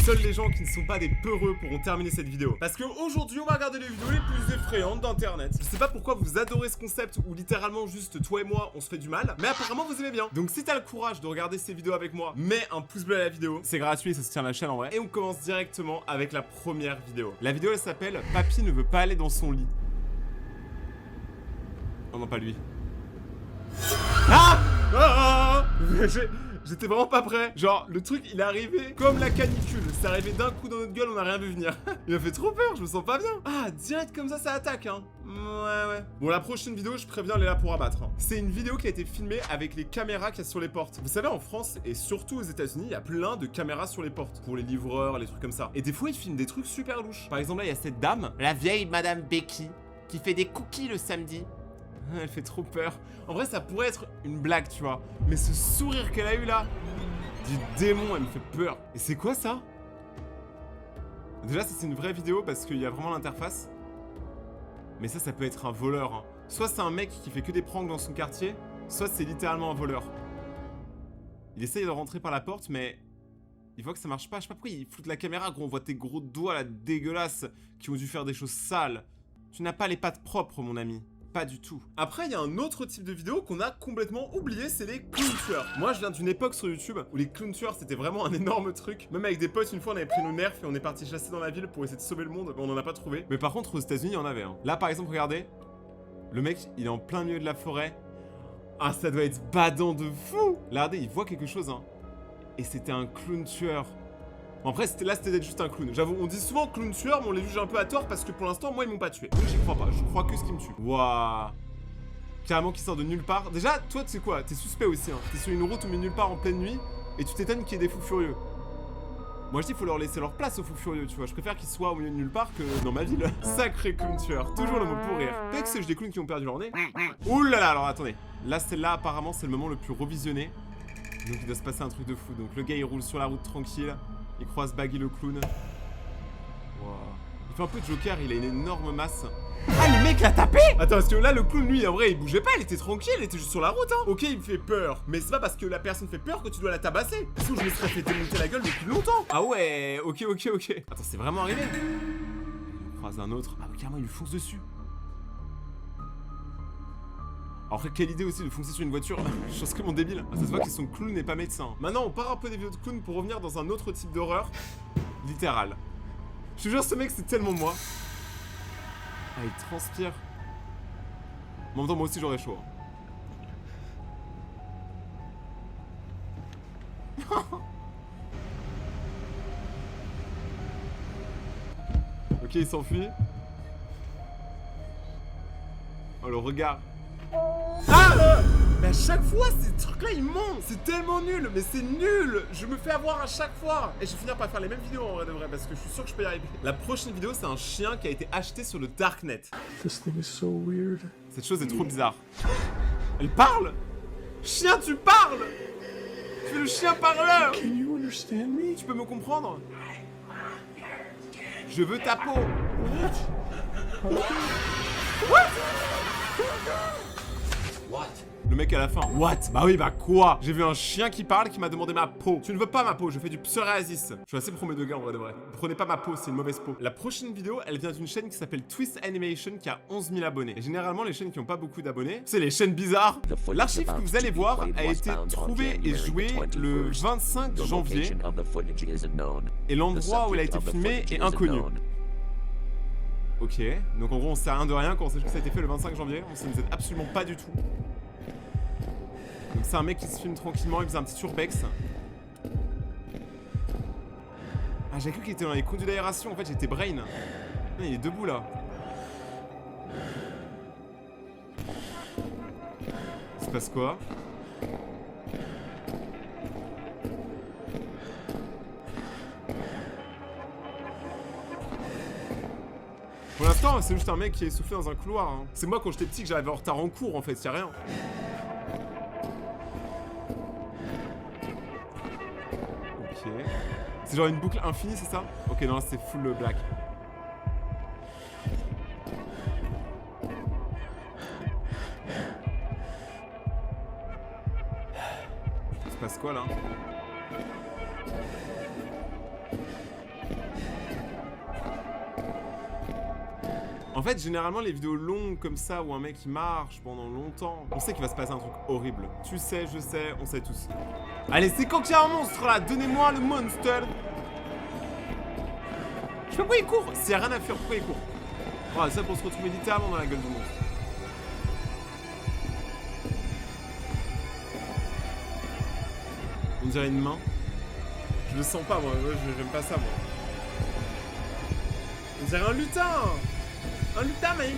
Seuls les gens qui ne sont pas des peureux pourront terminer cette vidéo. Parce qu'aujourd'hui, on va regarder les vidéos les plus effrayantes d'internet. Je sais pas pourquoi vous adorez ce concept où littéralement juste toi et moi on se fait du mal, mais apparemment vous aimez bien. Donc si t'as le courage de regarder ces vidéos avec moi, mets un pouce bleu à la vidéo. C'est gratuit, ça se tient à la chaîne en vrai. Et on commence directement avec la première vidéo. La vidéo elle s'appelle Papy ne veut pas aller dans son lit. Oh non, pas lui. Ah, J'étais vraiment pas prêt. Genre, le truc, il est arrivé comme la canicule. C'est arrivé d'un coup dans notre gueule, on a rien vu venir. Il m'a fait trop peur, je me sens pas bien. Ah, direct comme ça attaque, hein. Ouais. Bon, la prochaine vidéo, je préviens, elle est là pour abattre. Hein. C'est une vidéo qui a été filmée avec les caméras qu'il y a sur les portes. Vous savez, en France, et surtout aux États-Unis, il y a plein de caméras sur les portes. Pour les livreurs, les trucs comme ça. Et des fois, ils filment des trucs super louches. Par exemple, là, il y a cette dame, la vieille Madame Becky, qui fait des cookies le samedi. Elle fait trop peur. En vrai, ça pourrait être une blague, tu vois. Mais ce sourire qu'elle a eu là, du démon, elle me fait peur. Et c'est quoi ça? Déjà, ça c'est une vraie vidéo parce qu'il y a vraiment l'interface. Mais ça peut être un voleur. Hein. Soit c'est un mec qui fait que des pranks dans son quartier, soit c'est littéralement un voleur. Il essaye de rentrer par la porte, mais il voit que ça marche pas. Je sais pas pourquoi il fout la caméra, gros. On voit tes gros doigts là dégueulasses qui ont dû faire des choses sales. Tu n'as pas les pattes propres, mon ami. Pas du tout. Après, il y a un autre type de vidéo qu'on a complètement oublié, c'est les clown tueurs. Moi, je viens d'une époque sur YouTube où les clown tueurs, c'était vraiment un énorme truc. Même avec des potes, une fois, on avait pris nos nerfs et on est parti chasser dans la ville pour essayer de sauver le monde, mais on en a pas trouvé. Mais par contre, aux États-Unis, il y en avait. Hein. Là, par exemple, regardez. Le mec, il est en plein milieu de la forêt. Ah, ça doit être badant de fou. Là, regardez, il voit quelque chose, hein. Et c'était un clown tueur. Bon, après, c'était juste un clown. J'avoue, on dit souvent clown tueur, mais on les juge un peu à tort parce que pour l'instant, moi, ils m'ont pas tué. Donc, j'y crois pas. Je crois que ce qui me tue. Waouh. Carrément qui sort de nulle part. Déjà, toi, tu sais quoi? T'es suspect aussi. Hein. T'es sur une route au milieu de nulle part en pleine nuit et tu t'étonnes qu'il y ait des fous furieux. Moi, je dis, faut leur laisser leur place aux fous furieux, tu vois. Je préfère qu'ils soient au milieu de nulle part que dans ma ville. Sacré clown tueur. Toujours le mot pour rire. Peut-être que c'est des clowns qui ont perdu leur nez. Ouh là là, alors attendez. Là, celle-là, apparemment, c'est le moment le plus revisionné. Donc, il doit se passer un truc de fou. Donc, le gars, il roule sur la route tranquille. Il croise Baggy le clown. Wow. Il fait un peu de Joker, il a une énorme masse. Ah, le mec l'a tapé! Attends, parce que là, le clown, lui, en vrai, il bougeait pas, il était tranquille, il était juste sur la route, hein. Ok, il me fait peur, mais c'est pas parce que la personne fait peur que tu dois la tabasser. Sinon, je me serais fait démonter la gueule depuis longtemps. Ah ouais, ok. Attends, c'est vraiment arrivé. Il croise un autre. Ah, carrément, il lui fonce dessus. Alors, quelle idée aussi de foncer sur une voiture. Je pense que mon débile. Ah, ça se voit qu'ils sont clowns et pas médecins. Maintenant, on part un peu des vidéos de clowns pour revenir dans un autre type d'horreur. Littéral. Je te jure, ce mec, c'est tellement moi. Ah, il transpire. En même temps, moi aussi, j'aurais chaud. Hein. Ok, il s'enfuit. Oh, le regard. Ah mais à chaque fois, ces trucs-là, ils montent. C'est tellement nul, mais c'est nul. Je me fais avoir à chaque fois. Et je vais finir par faire les mêmes vidéos en vrai de vrai, parce que je suis sûr que je peux y arriver. La prochaine vidéo, c'est un chien qui a été acheté sur le Darknet. This thing is so weird. Cette chose est trop bizarre. Elle parle. Chien, tu parles. Tu es le chien parleur. Can you understand me? Tu peux me comprendre? Je veux ta peau. What? Le mec à la fin. What? Bah oui, bah quoi? J'ai vu un chien qui parle qui m'a demandé ma peau. Tu ne veux pas ma peau, je fais du psoriasis. Je suis assez premier degré en vrai de vrai. Prenez pas ma peau, c'est une mauvaise peau. La prochaine vidéo, elle vient d'une chaîne qui s'appelle Twist Animation qui a 11 000 abonnés. Et généralement, les chaînes qui n'ont pas beaucoup d'abonnés, c'est les chaînes bizarres. L'archive que vous allez voir a été trouvée et jouée le 25 janvier. Et l'endroit où elle a été filmée est inconnu. Ok, donc en gros on sait rien de rien quand on sait que ça a été fait le 25 janvier, on ne nous aide absolument pas du tout. Donc c'est un mec qui se filme tranquillement, il faisait un petit urbex. Ah, j'ai cru qu'il était dans les conduits d'aération, en fait j'étais brain. Il est debout là. Il se passe quoi? Pour l'instant, c'est juste un mec qui est essoufflé dans un couloir. Hein. C'est moi quand j'étais petit que j'arrivais en retard en cours en fait, y'a rien. Ok. C'est genre une boucle infinie, c'est ça? Ok, non, c'est full black. Il se passe quoi là? En fait, généralement, les vidéos longues comme ça, où un mec il marche pendant longtemps, on sait qu'il va se passer un truc horrible. Tu sais, je sais, on sait tous. Allez, c'est quand qu'il y a un monstre là, donnez-moi le monster. Je sais pas pourquoi il court. S'il y a rien à faire, pourquoi il court? Voilà, ça pour se retrouver littéralement dans la gueule du monstre. On dirait une main. Je le sens pas, moi. J'aime pas ça, moi. On dirait un lutin. Un lutin, mec.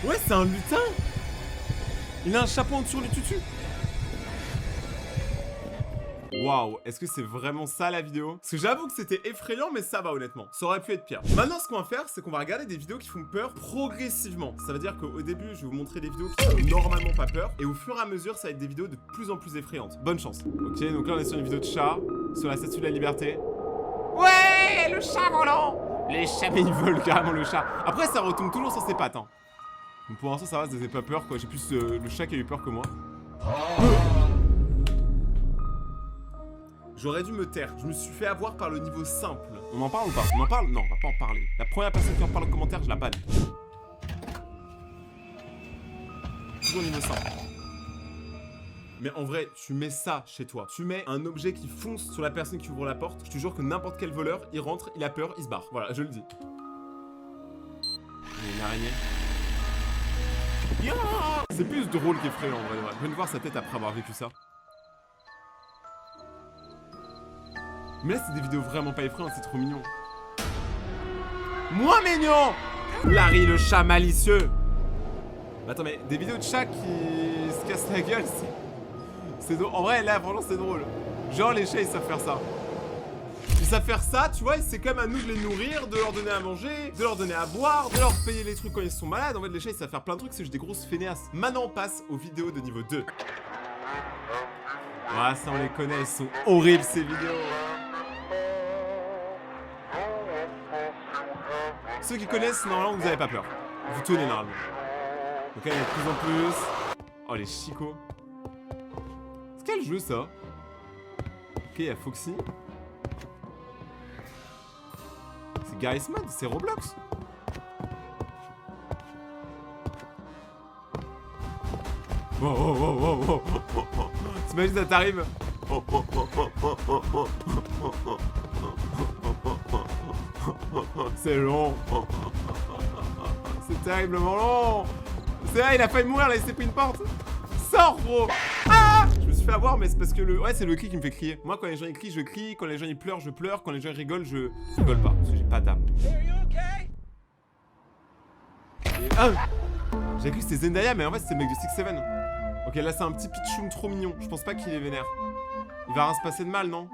Ouais, c'est un lutin. Il a un chapeau en dessous du tutu. Waouh, est-ce que c'est vraiment ça la vidéo? Parce que j'avoue que c'était effrayant, mais ça va honnêtement. Ça aurait pu être pire. Maintenant, ce qu'on va faire, c'est qu'on va regarder des vidéos qui font peur progressivement. Ça veut dire qu'au début, je vais vous montrer des vidéos qui font normalement pas peur. Et au fur et à mesure, ça va être des vidéos de plus en plus effrayantes. Bonne chance. Ok, donc là, on est sur une vidéo de chat, sur la statue de la liberté. Ouais, le chat volant. Les chats, mais ils veulent carrément le chat. Après, ça retombe toujours sur ses pattes, hein. Donc pour l'instant, ça va, ça faisait pas peur, quoi. J'ai plus le chat qui a eu peur que moi. J'aurais dû me taire, je me suis fait avoir par le niveau simple. On en parle ou pas? On en parle? Non, on va pas en parler. La première personne qui en parle en commentaire, je la banne. Toujours niveau simple. Mais en vrai, tu mets ça chez toi. Tu mets un objet qui fonce sur la personne qui ouvre la porte. Je te jure que n'importe quel voleur, il rentre, il a peur, il se barre. Voilà, je le dis. Il y a une araignée. C'est plus drôle qu'effrayant en vrai. Je viens de voir sa tête après avoir vécu ça. Mais là, c'est des vidéos vraiment pas effrayantes, c'est trop mignon. Moins mignon! Larry, le chat malicieux. Attends, mais des vidéos de chats qui se cassent la gueule, c'est drôle. En vrai, là, franchement, c'est drôle. Genre, les chats, ils savent faire ça. Ils savent faire ça, tu vois, c'est comme à nous de les nourrir, de leur donner à manger, de leur donner à boire, de leur payer les trucs quand ils sont malades. En fait, les chats, ils savent faire plein de trucs, c'est juste des grosses fainéasses. Maintenant, on passe aux vidéos de niveau 2. Ah, ça, on les connaît, elles sont horribles, ces vidéos. Ceux qui connaissent, normalement, vous avez pas peur. Vous tenez, normalement. Donc là, il y a de plus en plus. Oh, les chicots. C'est quel jeu, ça? Ok, il y a Foxy. C'est Garry's Mod, c'est Roblox. Oh, oh, oh, oh, oh, oh, oh. T'imagines, ça t'arrive. C'est long. C'est terriblement long. C'est là, il a failli mourir là, il s'est pris une porte. Sors, gros. Ah, je me suis fait avoir, mais c'est parce que ouais, c'est le cri qui me fait crier. Moi, quand les gens ils crient, je crie. Quand les gens ils pleurent, je pleure. Quand les gens ils rigolent, je rigole pas. Parce que j'ai pas d'âme. J'ai cru que c'était Zendaya, mais en fait, c'est le mec de 6-7. Ok, là, c'est un petit pitchoum trop mignon. Je pense pas qu'il est vénère. Il va rien se passer de mal, non?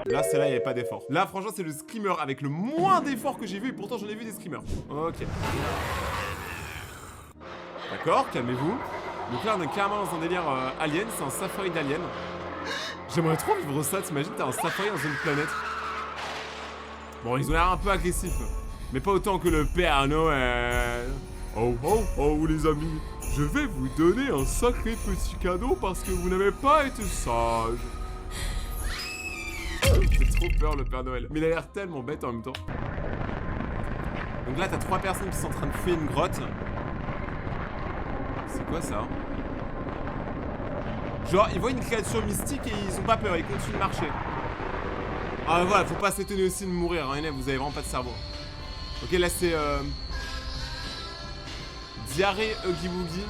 Là, c'est là, il n'y avait pas d'effort. Là, franchement, c'est le screamer avec le moins d'effort que j'ai vu. Et pourtant, j'en ai vu des screamers. Ok. D'accord, calmez-vous. Donc là, on est carrément dans un délire alien. C'est un safari d'alien. J'aimerais trop vivre ça. T'imagines, t'as un safari dans une planète. Bon, ils ont l'air un peu agressifs. Mais pas autant que le Père Noël. Oh, oh, oh, les amis. Je vais vous donner un sacré petit cadeau parce que vous n'avez pas été sage. J'ai trop peur le Père Noël. Mais il a l'air tellement bête en même temps. Donc là t'as 3 personnes qui sont en train de fouiller une grotte. C'est quoi ça? Genre ils voient une créature mystique et ils ont pas peur, ils continuent de marcher. Ah voilà, faut pas s'étonner aussi de mourir, hein, vous avez vraiment pas de cerveau. Ok, là c'est diarrhée Huggy Wuggy.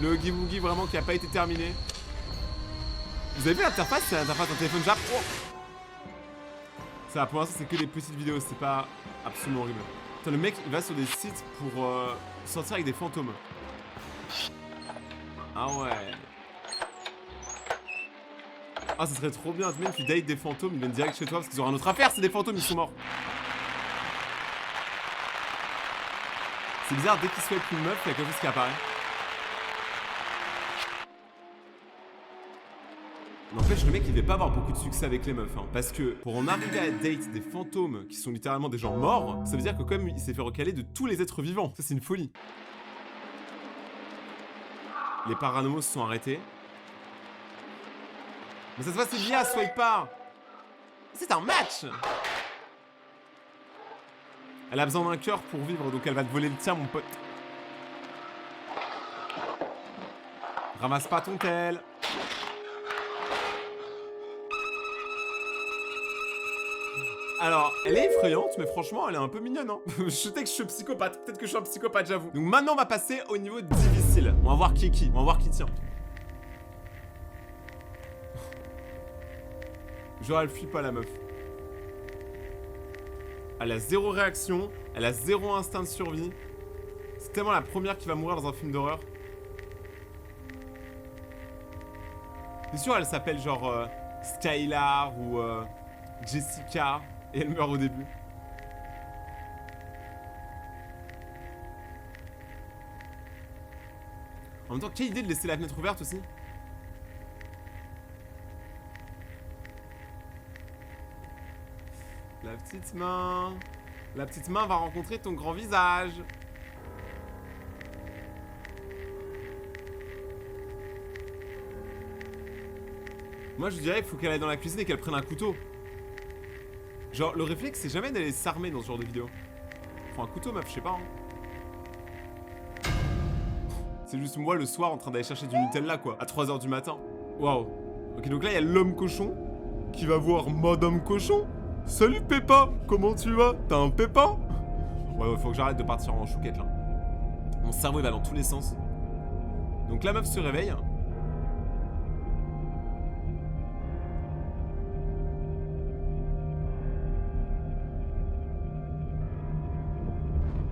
Le Huggy Wuggy vraiment qui a pas été terminé. Vous avez vu l'interface? C'est l'interface d'un téléphone Jap. Oh, ça, pour l'instant, c'est que des petites vidéos, c'est pas absolument horrible. Attends, le mec, il va sur des sites pour sortir avec des fantômes. Ah ouais. Ah, ça serait trop bien. Même tu dates des fantômes, ils viennent direct chez toi parce qu'ils ont rien d'autre à faire, c'est des fantômes, ils sont morts. C'est bizarre, dès qu'il se fait une meuf, il y a quelque chose qui apparaît. N'empêche, le mec il devait pas avoir beaucoup de succès avec les meufs, hein, parce que pour en arriver à date des fantômes qui sont littéralement des gens morts, ça veut dire que comme il s'est fait recaler de tous les êtres vivants, ça c'est une folie. Les paranormaux se sont arrêtés. Mais ça se passe, c'est bien, swipe pas. C'est un match. Elle a besoin d'un cœur pour vivre, donc elle va te voler le tien, mon pote. Ramasse pas ton tel. Alors, elle est effrayante, mais franchement, elle est un peu mignonne, hein. Je sais que je suis psychopathe. Peut-être que je suis un psychopathe, j'avoue. Donc maintenant, on va passer au niveau difficile. On va voir qui est qui. On va voir qui tient. Genre, elle fuit pas, la meuf. Elle a zéro réaction. Elle a zéro instinct de survie. C'est tellement la première qui va mourir dans un film d'horreur. C'est sûr, elle s'appelle genre Skylar ou Jessica. Et elle meurt au début. En même temps, quelle idée de laisser la fenêtre ouverte aussi. La petite main. La petite main va rencontrer ton grand visage. Moi je dirais qu'il faut qu'elle aille dans la cuisine et qu'elle prenne un couteau. Genre le réflexe c'est jamais d'aller s'armer dans ce genre de vidéo. Prends un couteau meuf, je sais pas hein. C'est juste moi le soir en train d'aller chercher du Nutella quoi, à 3h du matin. Waouh. Ok donc là il y a l'homme cochon qui va voir Madame Cochon. Salut Peppa, comment tu vas? T'as un pépin? Ouais, faut que j'arrête de partir en chouquette là. Mon cerveau il va dans tous les sens. Donc la meuf se réveille.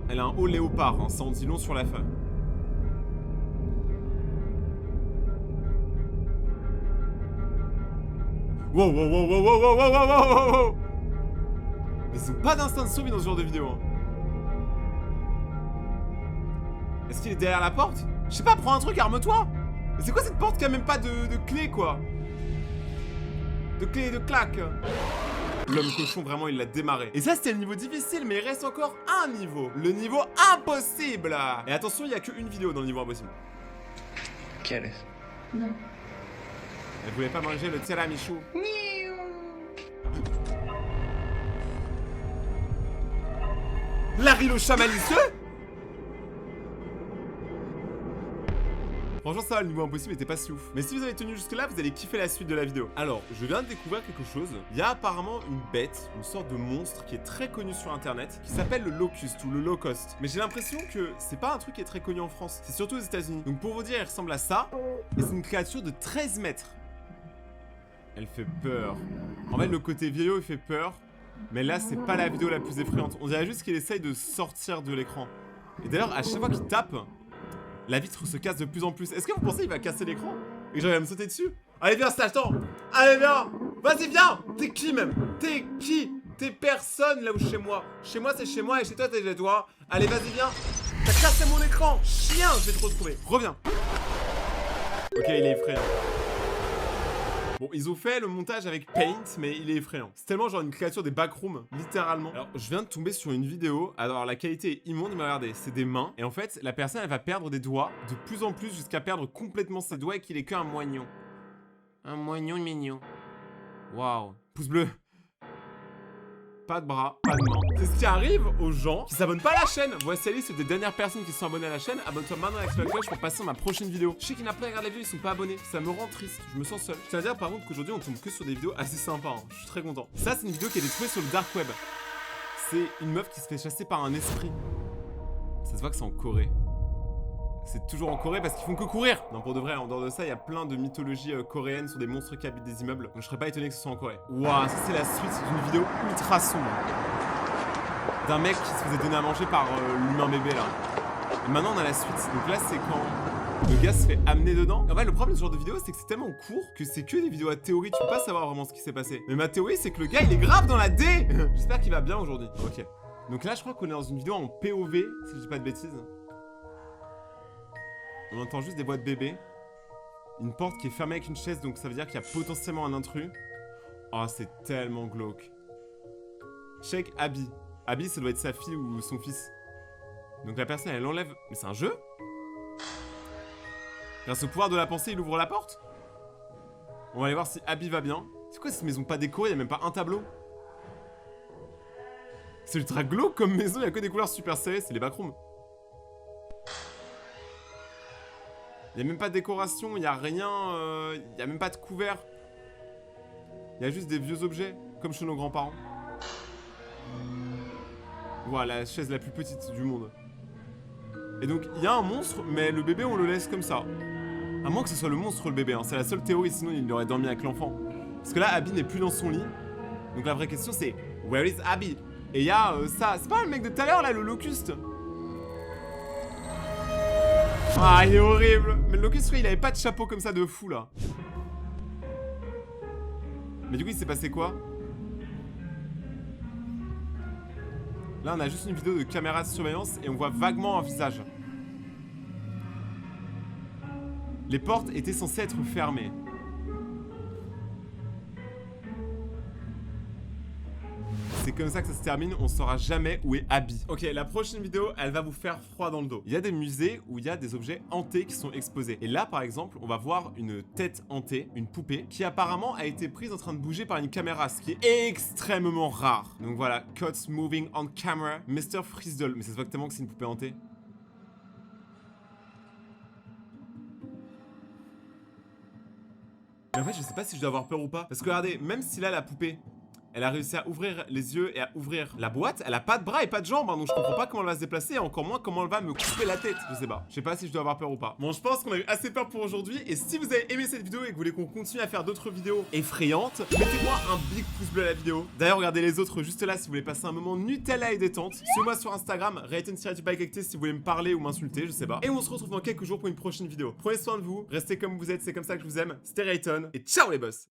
Elle a un haut léopard, hein, ça en dit long sur la femme. Wow, wow, wow, wow, wow, wow, wow, wow, wow. Mais ils ont pas d'instinct de survie dans ce genre de vidéo. Hein. Est-ce qu'il est derrière la porte? Je sais pas, prends un truc, arme-toi. Mais c'est quoi cette porte qui a même pas de clé, quoi? De clé, de claque. L'homme cochon, vraiment, il l'a démarré. Et ça, c'était le niveau difficile, mais il reste encore un niveau. Le niveau impossible. Et attention, il n'y a qu'une vidéo dans le niveau impossible. ¿Quieres? No. Elle voulait pas manger le tiramisu. Larry le chat malicieux. Franchement ça va, le niveau impossible était pas si ouf. Mais si vous avez tenu jusque là, vous allez kiffer la suite de la vidéo. Alors, je viens de découvrir quelque chose. Il y a apparemment une bête, une sorte de monstre qui est très connu sur internet, qui s'appelle le Locust ou le Low Cost. Mais j'ai l'impression que c'est pas un truc qui est très connu en France, c'est surtout aux États-Unis. Donc pour vous dire, il ressemble à ça. Et c'est une créature de 13 mètres. Elle fait peur. En fait, le côté vieillot, il fait peur. Mais là, c'est pas la vidéo la plus effrayante. On dirait juste qu'il essaye de sortir de l'écran. Et d'ailleurs, à chaque fois qu'il tape, la vitre se casse de plus en plus. Est-ce que vous pensez qu'il va casser l'écran? Et genre il va me sauter dessus? Allez viens, stage temps. Allez viens. Vas-y viens. T'es qui même? T'es qui? T'es personne là où chez moi. Chez moi c'est chez moi et chez toi t'es chez toi. Allez vas-y viens. T'as cassé mon écran. Chien, je vais te retrouver. Reviens. Ok, il est effrayant. Bon, ils ont fait le montage avec Paint, mais il est effrayant. C'est tellement genre une créature des backrooms, littéralement. Alors, je viens de tomber sur une vidéo. Alors, la qualité est immonde, mais regardez, c'est des mains. Et en fait, la personne, elle va perdre des doigts de plus en plus jusqu'à perdre complètement ses doigts et qu'il est qu'un moignon. Un moignon mignon. Waouh. Pouce bleu. Pas de bras, pas de main. C'est ce qui arrive aux gens qui s'abonnent pas à la chaîne. Voici la liste des dernières personnes qui sont abonnées à la chaîne. Abonne-toi maintenant avec la cloche pour passer à ma prochaine vidéo. Je sais qu'il y en a plein qui regardent la vidéo, ils sont pas abonnés. Ça me rend triste, je me sens seul. Je tiens à dire par contre qu'aujourd'hui on tombe que sur des vidéos assez sympas. Hein. Je suis très content. Ça, c'est une vidéo qui a été trouvée sur le dark web. C'est une meuf qui se fait chasser par un esprit. Ça se voit que c'est en Corée. C'est toujours en Corée parce qu'ils font que courir. Non, pour de vrai, en dehors de ça, il y a plein de mythologies coréennes sur des monstres qui habitent des immeubles. Donc je serais pas étonné que ce soit en Corée. Waouh, ça c'est la suite d'une vidéo ultra sombre. D'un mec qui se faisait donner à manger par l'humain bébé là. Et maintenant on a la suite. Donc là c'est quand le gars se fait amener dedans. En fait le problème de ce genre de vidéo c'est que c'est tellement court que c'est que des vidéos à théorie. Tu peux pas savoir vraiment ce qui s'est passé. Mais ma théorie c'est que le gars il est grave dans la D. J'espère qu'il va bien aujourd'hui. Ok. Donc là je crois qu'on est dans une vidéo en POV si je dis pas de bêtises. On entend juste des voix de bébé. Une porte qui est fermée avec une chaise, donc ça veut dire qu'il y a potentiellement un intrus. Oh, c'est tellement glauque. Check Abby. Abby, ça doit être sa fille ou son fils. Donc la personne, elle enlève... Mais c'est un jeu? Grâce au pouvoir de la pensée, il ouvre la porte? On va aller voir si Abby va bien. C'est quoi cette maison pas décorée? Y'a même pas un tableau. C'est ultra glauque comme maison, y'a que des couleurs super serrées, c'est les backrooms. Y'a même pas de décoration, y'a rien, y'a même pas de couvert. Y'a juste des vieux objets, comme chez nos grands-parents. Voilà, la chaise la plus petite du monde. Et donc, il y a un monstre, mais le bébé, on le laisse comme ça. À moins que ce soit le monstre, le bébé, hein. C'est la seule théorie, sinon il aurait dormi avec l'enfant. Parce que là, Abby n'est plus dans son lit. Donc la vraie question, c'est « Where is Abby ?» Et il y a ça. C'est pas le mec de tout à l'heure, là, le locuste? Ah, il est horrible. Mais le locuste, il avait pas de chapeau comme ça de fou, là. Mais du coup, il s'est passé quoi? Là, on a juste une vidéo de caméra de surveillance et on voit vaguement un visage. Les portes étaient censées être fermées. C'est comme ça que ça se termine, on saura jamais où est Abby. Ok, la prochaine vidéo, elle va vous faire froid dans le dos. Il y a des musées où il y a des objets hantés qui sont exposés. Et là, par exemple, on va voir une tête hantée, une poupée, qui apparemment a été prise en train de bouger par une caméra, ce qui est extrêmement rare. Donc voilà, Cuts moving on camera, Mr. Frizzle. Mais ça se voit tellement que c'est une poupée hantée. Mais en fait, je sais pas si je dois avoir peur ou pas. Parce que regardez, même si là, la poupée... elle a réussi à ouvrir les yeux et à ouvrir la boîte. Elle a pas de bras et pas de jambes, hein, donc je comprends pas comment elle va se déplacer et encore moins comment elle va me couper la tête. Je sais pas. Je sais pas si je dois avoir peur ou pas. Bon, je pense qu'on a eu assez peur pour aujourd'hui. Et si vous avez aimé cette vidéo et que vous voulez qu'on continue à faire d'autres vidéos effrayantes, mettez-moi un big pouce bleu à la vidéo. D'ailleurs, regardez les autres juste là si vous voulez passer un moment Nutella et détente. Suivez-moi sur Instagram, Rayton-du-Bike si vous voulez me parler ou m'insulter, je sais pas. Et on se retrouve dans quelques jours pour une prochaine vidéo. Prenez soin de vous, restez comme vous êtes, c'est comme ça que je vous aime. C'était Rayton et ciao les boss.